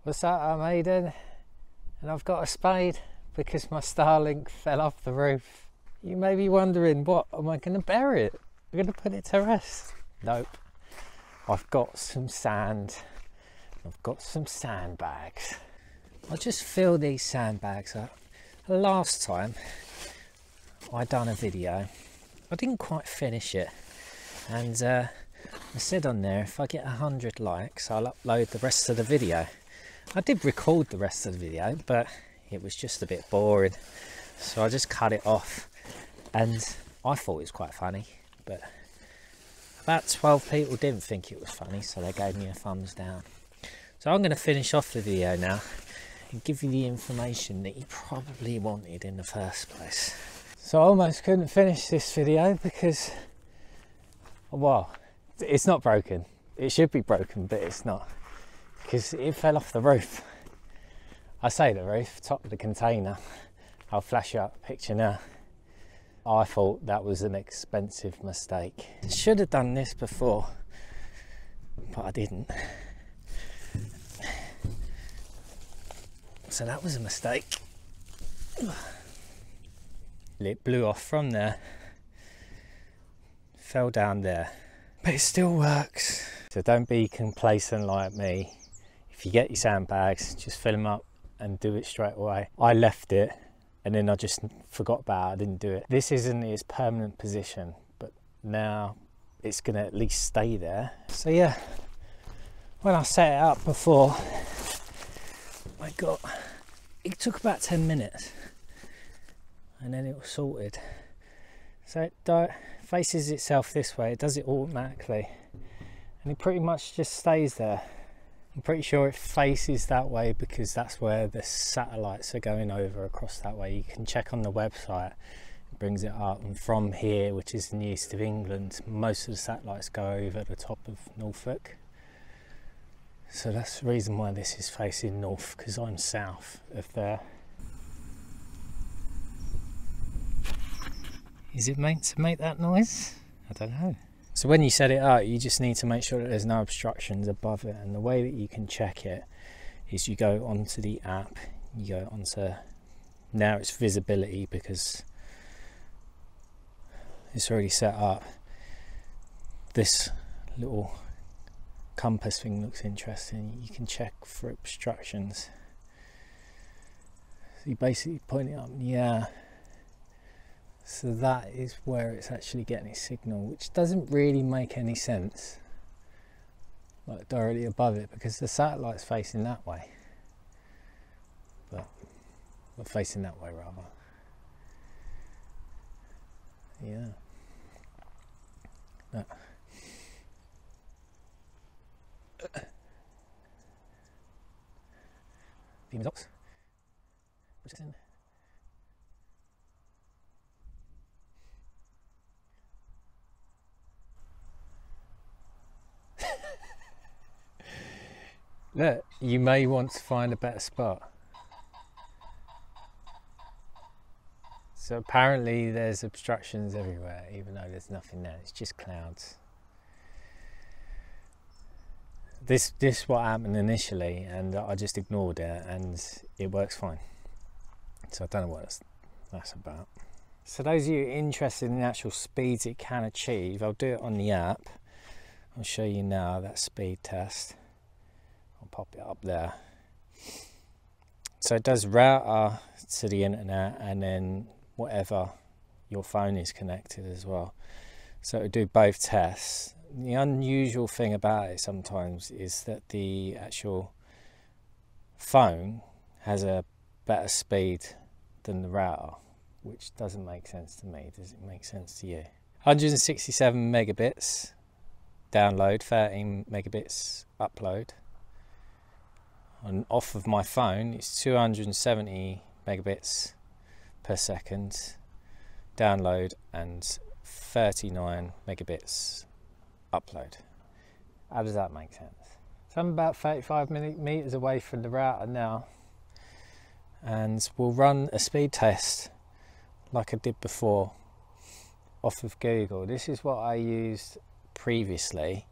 What's that, I'm Aidan, and I've got a spade because my Starlink fell off the roof. You may be wondering, what, am I going to bury it? I'm going to put it to rest? Nope. I've got some sand. I've got some sandbags. I'll just fill these sandbags up. Last time I done a video, I didn't quite finish it, and I said on there, if I get 100 likes, I'll upload the rest of the video. I did record the rest of the video, but it was just a bit boring, so I just cut it off, and I thought it was quite funny, but about 12 people didn't think it was funny, so they gave me a thumbs down. So I'm going to finish off the video now and give you the information that you probably wanted in the first place. So I almost couldn't finish this video because, well, it's not broken. It should be broken, but it's not, because it fell off the roof. I say the roof, top of the container. I'll flash you up a picture now. I thought that was an expensive mistake. Should have done this before, but I didn't. So that was a mistake. It blew off from there, fell down there, but it still works. So don't be complacent like me. If you get your sandbags, just fill them up and do it straight away. I left it and then I just forgot about it. I didn't do it. This isn't its permanent position, but now it's gonna at least stay there. So yeah, when I set it up before, it took about 10 minutes and then it was sorted. So it faces itself this way, it does it automatically, and it pretty much just stays there. I'm pretty sure it faces that way because that's where the satellites are going over, across that way. You can check on the website, it brings it up, and from here, which is in the east of England, most of the satellites go over the top of Norfolk. So that's the reason why this is facing north, because I'm south of there. Is it meant to make that noise? I don't know. So when you set it up, you just need to make sure that there's no obstructions above it, and the way that you can check it is you go onto the app, you go onto, now it's visibility because it's already set up. This little compass thing looks interesting. You can check for obstructions. So you basically point it up in the air. So that is where it's actually getting its signal, which doesn't really make any sense, like directly above it, because the satellite's facing that way. But we're facing that way rather. Yeah. No. Demons Ox. What's this in? Look, you may want to find a better spot. So apparently there's obstructions everywhere, even though there's nothing there, it's just clouds. This what happened initially, and I just ignored it and it works fine. So I don't know what that's about. So those of you interested in the actual speeds it can achieve, I'll do it on the app. I'll show you now that speed test. I'll pop it up there. So it does router to the internet and then whatever your phone is connected as well. So it'll do both tests. The unusual thing about it sometimes is that the actual phone has a better speed than the router, which doesn't make sense to me. Does it make sense to you? 167 megabits download, 13 megabits upload. And off of my phone, it's 270 megabits per second download and 39 megabits upload. How does that make sense? So I'm about 35 meters away from the router now, and we'll run a speed test like I did before off of Google. This is what I used previously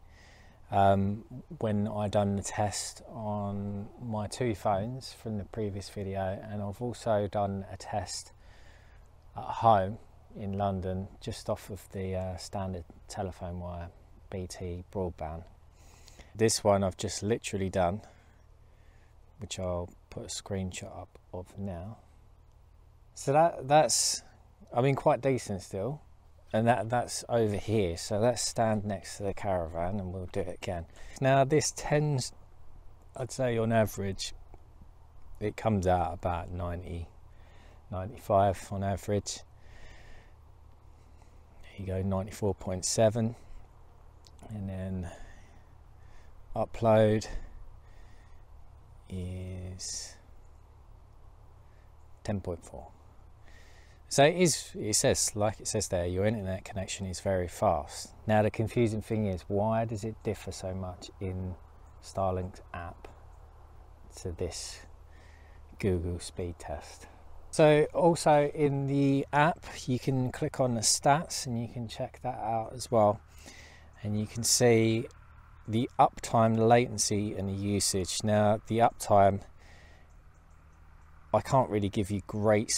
when I done the test on my 2 phones from the previous video, and I've also done a test at home in London just off of the standard telephone wire, BT Broadband. This one I've just literally done, which I'll put a screenshot up of now. So that's I mean quite decent still, and that's over here, so let's stand next to the caravan and we'll do it again. Now this tends, I'd say on average it comes out about 90, 95 on average. Here you go, 94.7, and then upload is 10.4. So it says, like it says there, your internet connection is very fast. Now the confusing thing is, why does it differ so much in Starlink's app to this Google speed test? So also in the app you can click on the stats and you can check that out as well, and you can see the uptime, the latency and the usage. Now the uptime, I can't really give you great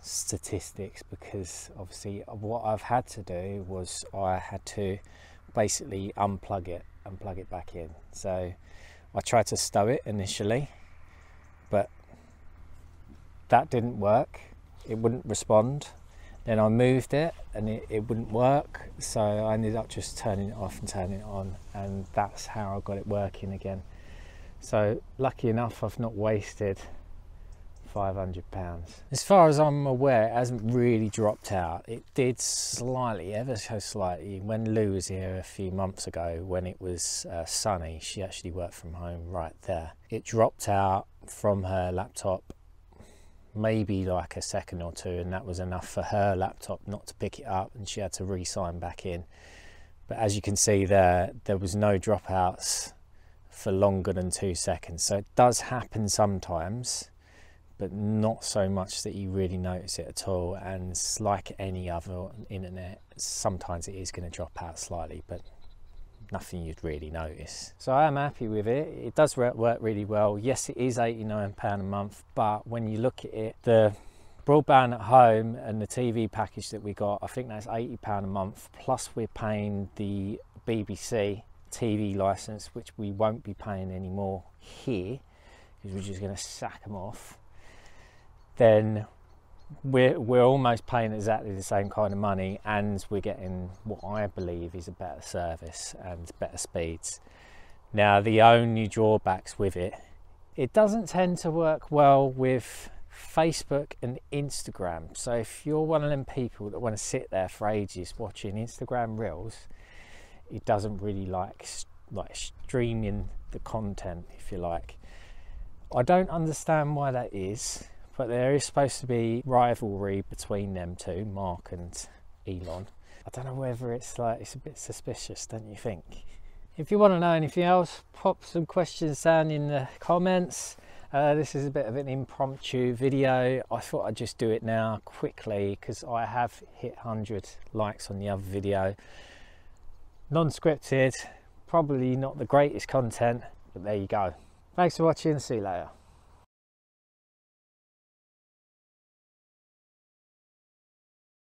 statistics because obviously what I've had to do was I had to basically unplug it and plug it back in. So I tried to stow it initially, but that didn't work. It wouldn't respond. Then I moved it and it wouldn't work, so I ended up just turning it off and turning it on, and that's how I got it working again. So lucky enough I've not wasted £500. As far as I'm aware, it hasn't really dropped out. It did slightly, ever so slightly, when Lou was here a few months ago when it was sunny. She actually worked from home right there. It dropped out from her laptop maybe like a second or two, and that was enough for her laptop not to pick it up, and she had to re-sign back in. But as you can see there was no dropouts for longer than 2 seconds. So it does happen sometimes, but not so much that you really notice it at all. And it's like any other internet, sometimes it is going to drop out slightly, but nothing you'd really notice. So I am happy with it. It does work really well. Yes, it is £89 a month, but when you look at it, the broadband at home and the TV package that we got, I think that's £80 a month, plus we're paying the BBC TV license, which we won't be paying anymore here because we're just going to sack them off. Then we're almost paying exactly the same kind of money, and we're getting what I believe is a better service and better speeds. Now the only drawbacks with it, it doesn't tend to work well with Facebook and Instagram. So if you're one of them people that want to sit there for ages watching Instagram reels, it doesn't really like streaming the content, if you like. I don't understand why that is, but there is supposed to be rivalry between them two, Mark and Elon. I don't know whether it's a bit suspicious, don't you think? If you want to know anything else, pop some questions down in the comments. This is a bit of an impromptu video. I thought I'd just do it now quickly because I have hit 100 likes on the other video. Non-scripted, probably not the greatest content, but there you go. Thanks for watching, see you later.